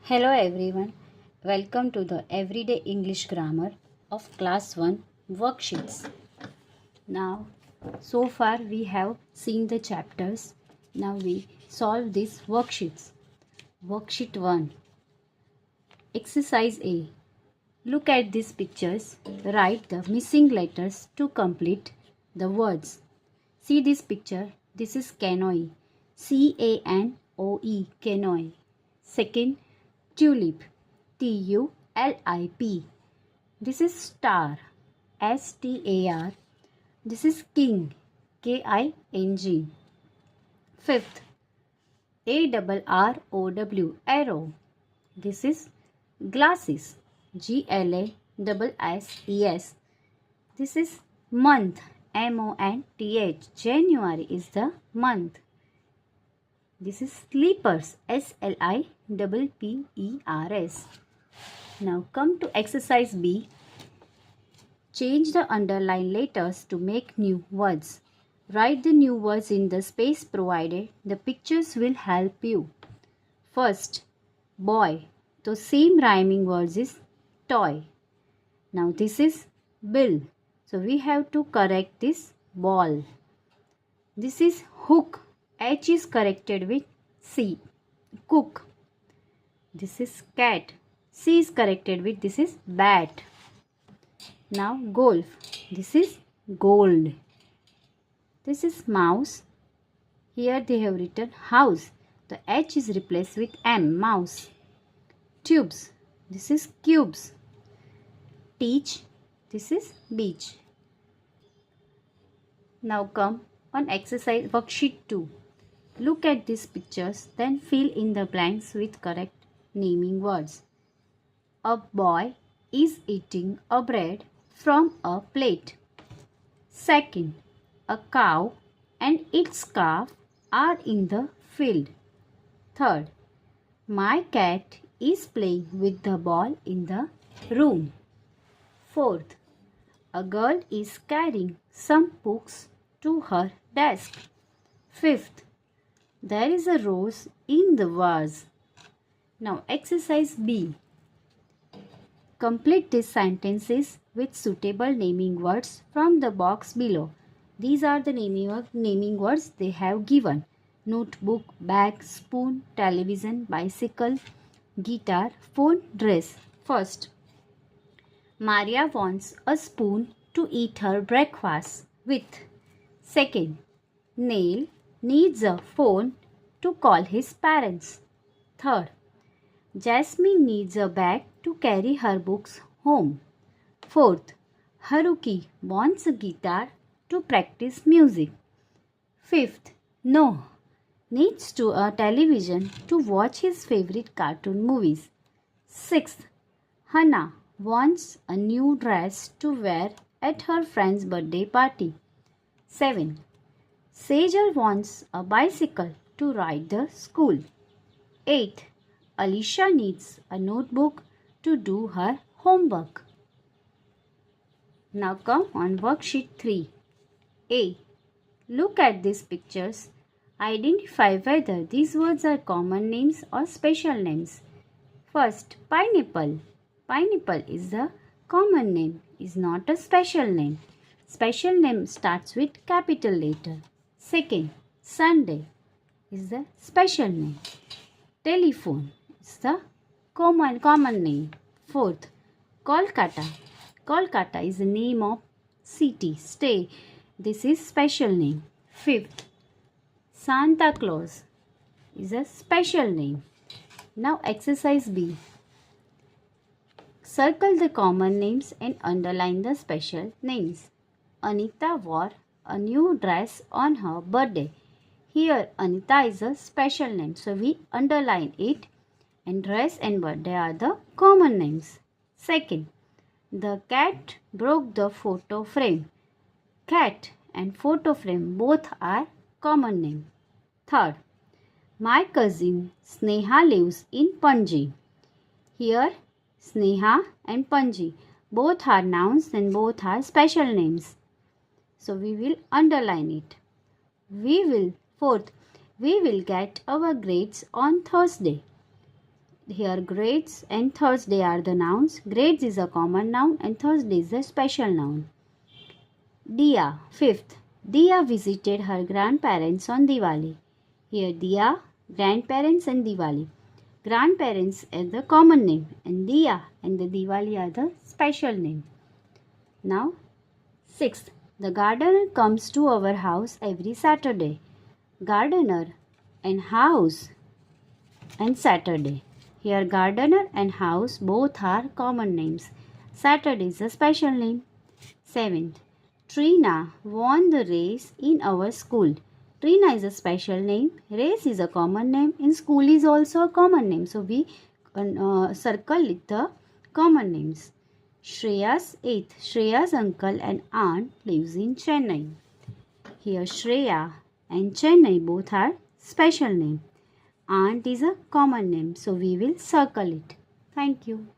Hello everyone, welcome to the Everyday English Grammar of Class 1 worksheets. Now, so far we have seen the chapters. Now we solve these worksheets. Worksheet 1. Exercise A. Look at these pictures. Write the missing letters to complete the words. See this picture. This is canoe. C-A-N-O-E, canoe. Second, tulip. T-U-L-I-P. This is star. S-T-A-R. This is king. K-I-N-G. Fifth, A-R-R-O-W. Arrow. This is glasses. G-L-A-S-S-E-S. This is month. M-O-N-T-H. January is the month. This is slippers. S-L-I-P-P-E-R-S. Now come to exercise B. Change the underlined letters to make new words. Write the new words in the space provided. The pictures will help you. First, boy. The same rhyming words is toy. Now this is bill. So we have to correct this ball. This is hook. H is corrected with C. Cook. This is cat. C is corrected with this is bat. Now golf. This is gold. This is mouse. Here they have written house. The H is replaced with M. Mouse. Tubes. This is cubes. Teach. This is beach. Now come on exercise worksheet 2. Look at these pictures, then fill in the blanks with correct naming words. A boy is eating a bread from a plate. Second, a cow and its calf are in the field. Third, my cat is playing with the ball in the room. Fourth, a girl is carrying some books to her desk. Fifth, there is a rose in the vase. Now exercise B. Complete these sentences with suitable naming words from the box below. These are the naming words they have given. Notebook, bag, spoon, television, bicycle, guitar, phone, dress. First, Maria wants a spoon to eat her breakfast with. Second, Neil needs a phone to call his parents. Third, Jasmine needs a bag to carry her books home. Fourth, Haruki wants a guitar to practice music. Fifth, Noah needs a television to watch his favorite cartoon movies. Sixth, Hannah wants a new dress to wear at her friend's birthday party. 7. Sejal wants a bicycle to ride the school. 8. Alicia needs a notebook to do her homework. Now come on worksheet 3. A. Look at these pictures. Identify whether these words are common names or special names. First, pineapple. Pineapple is the common name, is not a special name. Special name starts with capital letter. Second, Sunday is the special name. Telephone is the common name. Fourth, Kolkata. Kolkata is the name of city. Stay. This is special name. Fifth, Santa Claus is a special name. Now exercise B. Circle the common names and underline the special names. Anita wore a new dress on her birthday. Here Anita is a special name, so we underline it, and dress and birthday are the common names. Second, the cat broke the photo frame. Cat and photo frame both are common name. Third, my cousin Sneha lives in Panji. Here Sneha and Panji both are nouns and both are special names. So we will underline it. Fourth, we will get our grades on Thursday. Here grades and Thursday are the nouns. Grades is a common noun and Thursday is a special noun. Dia, fifth. Dia visited her grandparents on Diwali. Here Dia, grandparents and Diwali. Grandparents are the common name and Dia and the Diwali are the special name. Now, sixth. The gardener comes to our house every Saturday. Gardener and house and Saturday. Here gardener and house both are common names. Saturday is a special name. Seventh. Trina won the race in our school. Trina is a special name. Race is a common name. In school is also a common name. So we circle with the common names. Shreya's eighth. Shreya's uncle and aunt lives in Chennai. Here Shreya and Chennai both are special name. Aunt is a common name. So we will circle it. Thank you.